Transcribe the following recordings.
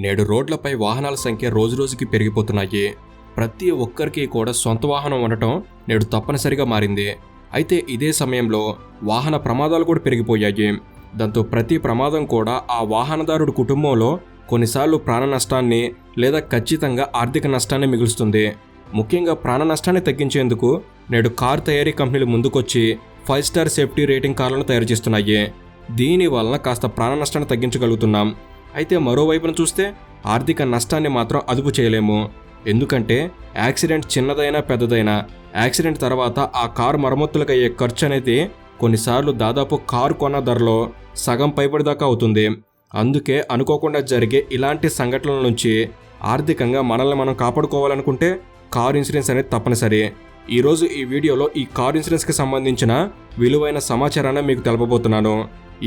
నేడు రోడ్లపై వాహనాల సంఖ్య రోజురోజుకి పెరిగిపోతున్నాయి. ప్రతి ఒక్కరికి కూడా సొంత వాహనం ఉండటం నేడు తప్పనిసరిగా మారింది. అయితే ఇదే సమయంలో వాహన ప్రమాదాలు కూడా పెరిగిపోయాయి. దాంతో ప్రతి ప్రమాదం కూడా ఆ వాహనదారుడి కుటుంబంలో కొన్నిసార్లు ప్రాణ నష్టాన్ని లేదా ఖచ్చితంగా ఆర్థిక నష్టాన్ని మిగులుస్తుంది. ముఖ్యంగా ప్రాణ నష్టాన్ని తగ్గించేందుకు నేడు కార్ తయారీ కంపెనీలు ముందుకొచ్చి 5 స్టార్ సేఫ్టీ రేటింగ్ కార్లను తయారు చేస్తున్నాయి. దీని వలన కాస్త ప్రాణ నష్టాన్ని తగ్గించగలుగుతున్నాం. అయితే మరోవైపున చూస్తే ఆర్థిక నష్టాన్ని మాత్రం అదుపు చేయలేము. ఎందుకంటే యాక్సిడెంట్ చిన్నదైనా పెద్దదైనా యాక్సిడెంట్ తర్వాత ఆ కారు మరమ్మతులకు అయ్యే ఖర్చు అనేది కొన్నిసార్లు దాదాపు కారు కొన్న ధరలో సగం పైబడిదాకా అవుతుంది. అందుకే అనుకోకుండా జరిగే ఇలాంటి సంఘటనల నుంచి ఆర్థికంగా మనల్ని మనం కాపాడుకోవాలనుకుంటే కారు ఇన్సూరెన్స్ అనేది తప్పనిసరి. ఈరోజు ఈ వీడియోలో ఈ కారు ఇన్సూరెన్స్కి సంబంధించిన విలువైన సమాచారాన్ని మీకు తెలపబోతున్నాను.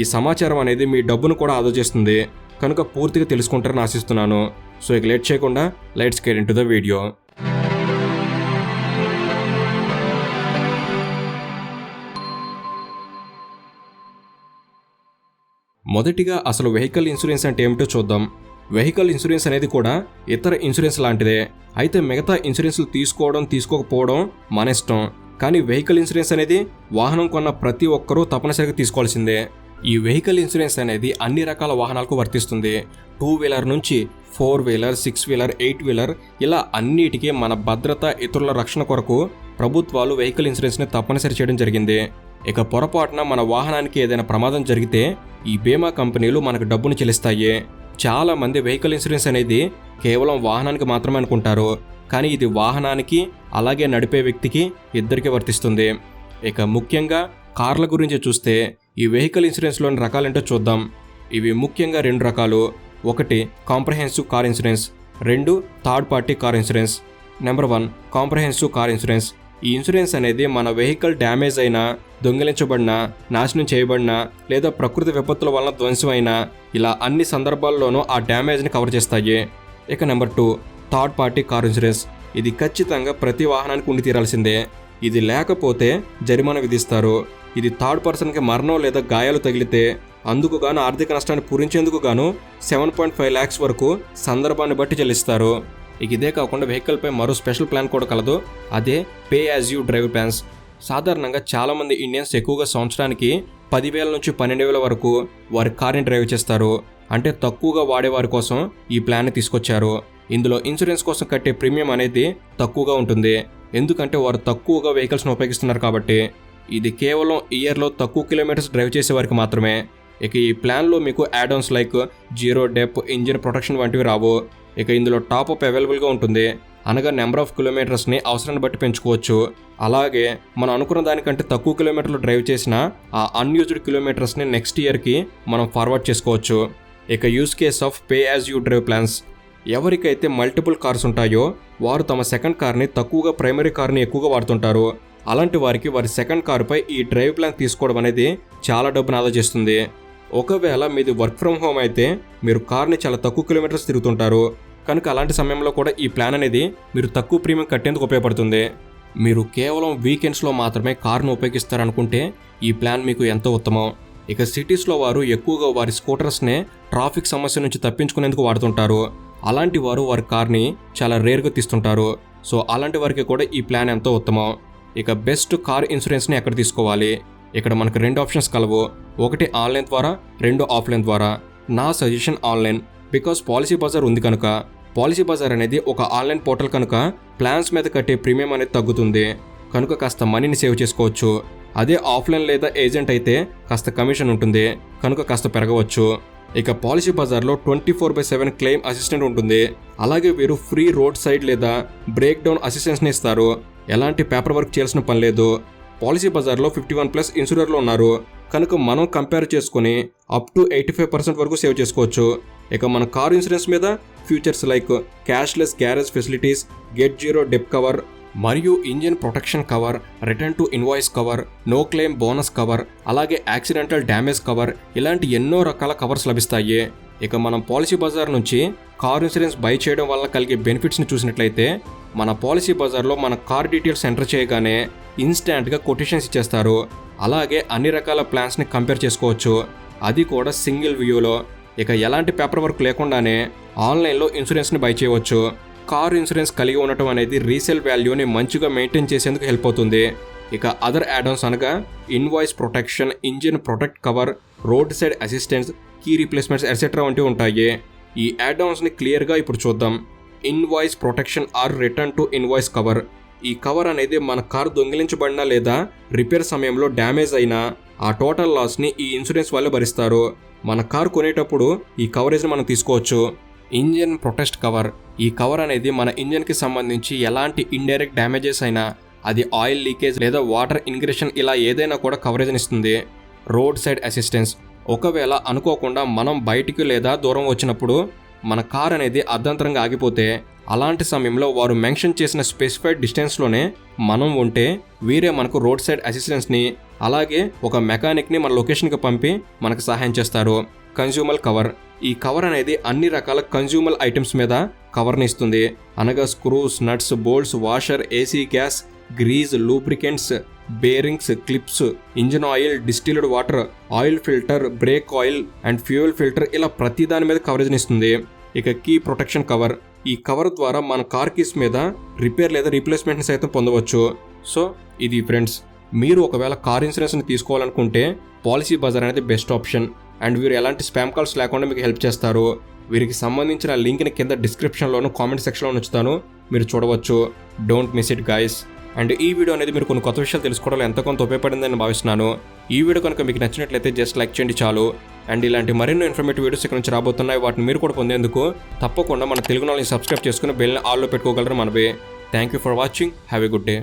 ఈ సమాచారం అనేది మీ డబ్బును కూడా ఆదా చేస్తుంది కనుక పూర్తిగా తెలుసుకుంటారని ఆశిస్తున్నాను. సో ఇక లేట్ చేయకుండా let's get into the video. మొదటిగా అసలు వెహికల్ ఇన్సూరెన్స్ అంటే ఏమిటో చూద్దాం. వెహికల్ ఇన్సూరెన్స్ అనేది కూడా ఇతర ఇన్సూరెన్స్ లాంటిదే. అయితే మిగతా ఇన్సూరెన్స్లు తీసుకోవడం తీసుకోకపోవడం మన ఇష్టం. కానీ వెహికల్ ఇన్సూరెన్స్ అనేది వాహనం కొన్న ప్రతి ఒక్కరూ తప్పనిసరిగా తీసుకోవాల్సిందే. ఈ వెహికల్ ఇన్సూరెన్స్ అనేది అన్ని రకాల వాహనాలకు వర్తిస్తుంది. 2 వీలర్ నుంచి 4 వీలర్, 6 వీలర్, 8 వీలర్ ఇలా అన్నిటికీ మన భద్రత, ఇతరుల రక్షణ కొరకు ప్రభుత్వాలు వెహికల్ ఇన్సూరెన్స్ని తప్పనిసరి చేయడం జరిగింది. ఇక పొరపాటున మన వాహనానికి ఏదైనా ప్రమాదం జరిగితే ఈ బీమా కంపెనీలు మనకు డబ్బును చెల్లిస్తాయి. చాలా మంది వెహికల్ ఇన్సూరెన్స్ అనేది కేవలం వాహనానికి మాత్రమే అనుకుంటారు. కానీ ఇది వాహనానికి అలాగే నడిపే వ్యక్తికి ఇద్దరికీ వర్తిస్తుంది. ఇక ముఖ్యంగా కార్ల గురించి చూస్తే ఈ వెహికల్ ఇన్సూరెన్స్లోని రకాలేంటో చూద్దాం. ఇవి ముఖ్యంగా 2 రకాలు. 1 comprehensive car insurance, 2 third party car insurance. Number 1 comprehensive car insurance. ఈ ఇన్సూరెన్స్ అనేది మన వెహికల్ డ్యామేజ్ అయినా, దొంగిలించబడినా, నాశనం చేయబడినా లేదా ప్రకృతి విపత్తుల వలన ధ్వంసమైనా ఇలా అన్ని సందర్భాల్లోనూ ఆ డ్యామేజ్ని కవర్ చేస్తాయి. ఇక number 2 third party car insurance. ఇది ఖచ్చితంగా ప్రతి వాహనానికి ఉండి తీరాల్సిందే. ఇది లేకపోతే జరిమానా విధిస్తారు. ఇది థర్డ్ పర్సన్కి మరణం లేదా గాయాలు తగిలితే అందుకు గాను ఆర్థిక నష్టాన్ని పూరించేందుకు గాను 7.5 lakhs వరకు సందర్భాన్ని బట్టి చెల్లిస్తారు. ఇక ఇదే కాకుండా వెహికల్పై మరో స్పెషల్ ప్లాన్ కూడా కలదు. అదే pay as you drive plans. సాధారణంగా చాలామంది ఇండియన్స్ ఎక్కువగా సంవత్సరానికి 10,000 నుంచి 12,000 వరకు వారి కార్ని డ్రైవ్ చేస్తారు. అంటే తక్కువగా వాడేవారి కోసం ఈ ప్లాన్ని తీసుకొచ్చారు. ఇందులో ఇన్సూరెన్స్ కోసం కట్టే ప్రీమియం అనేది తక్కువగా ఉంటుంది. ఎందుకంటే వారు తక్కువగా వెహికల్స్ను ఉపయోగిస్తున్నారు కాబట్టి. ఇది కేవలం ఇయర్లో తక్కువ కిలోమీటర్స్ డ్రైవ్ చేసే వారికి మాత్రమే. ఇక ఈ ప్లాన్లో మీకు add ons like zero dep, engine protection వంటివి రావు. ఇక ఇందులో టాప్అప్ అవైలబుల్గా ఉంటుంది. అనగా నెంబర్ ఆఫ్ కిలోమీటర్స్ని అవసరాన్ని బట్టి పెంచుకోవచ్చు. అలాగే మనం అనుకున్న దానికంటే తక్కువ కిలోమీటర్లు డ్రైవ్ చేసిన ఆ అన్యూజ్డ్ కిలోమీటర్స్ని నెక్స్ట్ ఇయర్కి మనం ఫార్వర్డ్ చేసుకోవచ్చు. ఇక use case of pay as you drive plans. ఎవరికైతే మల్టిపుల్ కార్స్ ఉంటాయో వారు తమ సెకండ్ కార్ని తక్కువగా ప్రైమరీ కార్ని ఎక్కువగా వాడుతుంటారు. అలాంటి వారికి వారి సెకండ్ కారుపై ఈ డ్రైవ్ ప్లాన్ తీసుకోవడం అనేది చాలా డబ్బును ఆదా చేస్తుంది. ఒకవేళ మీది వర్క్ ఫ్రమ్ హోమ్ అయితే మీరు కార్ని చాలా తక్కువ కిలోమీటర్స్ తిరుగుతుంటారు కనుక అలాంటి సమయంలో కూడా ఈ ప్లాన్ అనేది మీరు తక్కువ ప్రీమియం కట్టేందుకు ఉపయోగపడుతుంది. మీరు కేవలం వీకెండ్స్లో మాత్రమే కార్ను ఉపయోగిస్తారనుకుంటే ఈ ప్లాన్ మీకు ఎంతో ఉత్తమం. ఇక సిటీస్లో వారు ఎక్కువగా వారి స్కూటర్స్నే ట్రాఫిక్ సమస్య నుంచి తప్పించుకునేందుకు వాడుతుంటారు. అలాంటి వారు వారి కార్ని చాలా రేర్గా తీస్తుంటారు. సో అలాంటి వారికి కూడా ఈ ప్లాన్ ఎంతో ఉత్తమం. ఇక బెస్ట్ కార్ ఇన్సూరెన్స్ని ఎక్కడ తీసుకోవాలి? ఇక్కడ మనకు 2 ఆప్షన్స్ కలవు. 1 ఆన్లైన్ ద్వారా, 2 ఆఫ్లైన్ ద్వారా. నా suggestion online. Because Policy Bazaar ఉంది కనుక. పాలసీ బజార్ అనేది ఒక ఆన్లైన్ పోర్టల్ కనుక ప్లాన్స్ మీద కట్టే ప్రీమియం అనేది తగ్గుతుంది కనుక కాస్త మనీని సేవ్ చేసుకోవచ్చు. అదే ఆఫ్లైన్ లేదా ఏజెంట్ అయితే కాస్త కమిషన్ ఉంటుంది కనుక కాస్త పెరగవచ్చు. ఇక పాలసీ బజార్లో 24/7 క్లెయిమ్ అసిస్టెంట్ ఉంటుంది. అలాగే వీరు ఫ్రీ రోడ్ సైడ్ లేదా బ్రేక్ డౌన్ అసిస్టెన్స్ని ఇస్తారు. ఎలాంటి పేపర్ వర్క్ చేయాల్సిన పని లేదు. పాలసీ బజార్లో 51+ ఇన్సూరర్లు ఉన్నారు కనుక మనం కంపేర్ చేసుకుని అప్ టు 85% వరకు సేవ్ చేసుకోవచ్చు. ఇక మన కార్ ఇన్సూరెన్స్ మీద features like cashless garage facilities, get zero dep cover మరియు engine protection cover, return to invoice cover, no claim bonus cover, అలాగే యాక్సిడెంటల్ డ్యామేజ్ కవర్ ఇలాంటి ఎన్నో రకాల కవర్స్ లభిస్తాయి. ఇక మనం పాలసీ బజార్ నుంచి కార్ ఇన్సూరెన్స్ బై చేయడం వల్ల కలిగే బెనిఫిట్స్ని చూసినట్లయితే మన పాలసీ బజార్లో మన కార్ డీటెయిల్స్ ఎంటర్ చేయగానే ఇన్స్టాంట్గా కొటేషన్స్ ఇచ్చేస్తారు. అలాగే అన్ని రకాల ప్లాన్స్ని కంపేర్ చేసుకోవచ్చు. అది కూడా సింగిల్ వ్యూలో. ఇక ఎలాంటి పేపర్ వర్క్ లేకుండానే ఆన్లైన్లో ఇన్సూరెన్స్ని బై చేయవచ్చు. కారు ఇన్సూరెన్స్ కలిగి ఉండటం అనేది రీసేల్ వాల్యూని మంచిగా మెయింటైన్ చేసేందుకు హెల్ప్ అవుతుంది. ఇక అదర్ యాడ్-ఆన్స్ అనగా invoice protection, engine protect cover, roadside assistance, key replacements etcetera వంటివి ఉంటాయి. ఈ యాడ్-ఆన్స్ని క్లియర్గా ఇప్పుడు చూద్దాం. Invoice protection or return to invoice cover. ఈ కవర్ అనేది మన కారు దొంగిలించబడినా లేదా రిపేర్ సమయంలో డ్యామేజ్ అయినా ఆ టోటల్ లాస్ని ఈ ఇన్సూరెన్స్ వాళ్ళు భరిస్తారు. మన కారు కొనేటప్పుడు ఈ కవరేజ్ని మనం తీసుకోవచ్చు. Engine protect cover. ఈ కవర్ అనేది మన ఇంజిన్కి సంబంధించి ఎలాంటి ఇండైరెక్ట్ డ్యామేజెస్ అయినా, అది ఆయిల్ లీకేజ్ లేదా వాటర్ ఇంగ్రెషన్ ఇలా ఏదైనా కూడా కవరేజ్ని ఇస్తుంది. Road side assistance. ఒకవేళ అనుకోకుండా మనం బయటికి లేదా దూరం వచ్చినప్పుడు మన కార్ అనేది అర్ధంతరంగా ఆగిపోతే అలాంటి సమయంలో వారు మెన్షన్ చేసిన స్పెసిఫైడ్ డిస్టెన్స్లోనే మనం ఉంటే వీరే మనకు రోడ్ సైడ్ అసిస్టెన్స్ని అలాగే ఒక మెకానిక్ని మన లొకేషన్కి పంపి మనకు సహాయం చేస్తారు. Consumer cover. ఈ కవర్ అనేది అన్ని రకాల కన్జ్యూమర్ ఐటమ్స్ మీద కవర్ని ఇస్తుంది. అనగా screws, nuts, bolts, washer, AC gas, grease, lubricants, bearings, clips, engine oil, distilled water, oil filter, brake oil and fuel filter ఇలా ప్రతి దాని మీద కవరేజ్ని ఇస్తుంది. ఇక కీ ప్రొటెక్షన్ కవర్. ఈ కవర్ ద్వారా మన కార్ కీస్ మీద రిపేర్ లేదా రీప్లేస్మెంట్ని సైతం పొందవచ్చు. సో ఇది ఫ్రెండ్స్, మీరు ఒకవేళ కార్ ఇన్సూరెన్స్ని తీసుకోవాలనుకుంటే పాలసీ బజార్ అనేది బెస్ట్ ఆప్షన్. అండ్ వీరు ఎలాంటి స్పామ్ కాల్స్ లేకుండా మీకు హెల్ప్ చేస్తారు. వీరికి సంబంధించిన లింక్ని కింద డిస్క్రిప్షన్లోను కామెంట్ సెక్షన్లో ఉంచుతాను, మీరు చూడవచ్చు. Don't miss it guys. And ఈ వీడియో అనేది మీరు కొన్ని కొత్త విషయాలు తెలుసుకోవడంలో ఎంతో కొంత ఉపయోగపడిందని భావిస్తున్నాను. ఈ వీడియో కనుక మీకు నచ్చినట్లయితే జస్ట్ లైక్ చేయండి చాలు. అండ్ ఇలాంటి మరెన్నో ఇన్ఫర్మేటివ్ వీడియోస్ ఇక్కడ నుంచి రాబోతున్నాయి. వాటిని మీరు కూడా పొందేందుకు తప్పకుండా మన తెలుగు నాలని సబ్స్క్రైబ్ చేసుకుని బెల్ని ఆల్లో పెట్టుకోగలరు మనవి. Thank you for watching. Have a good day.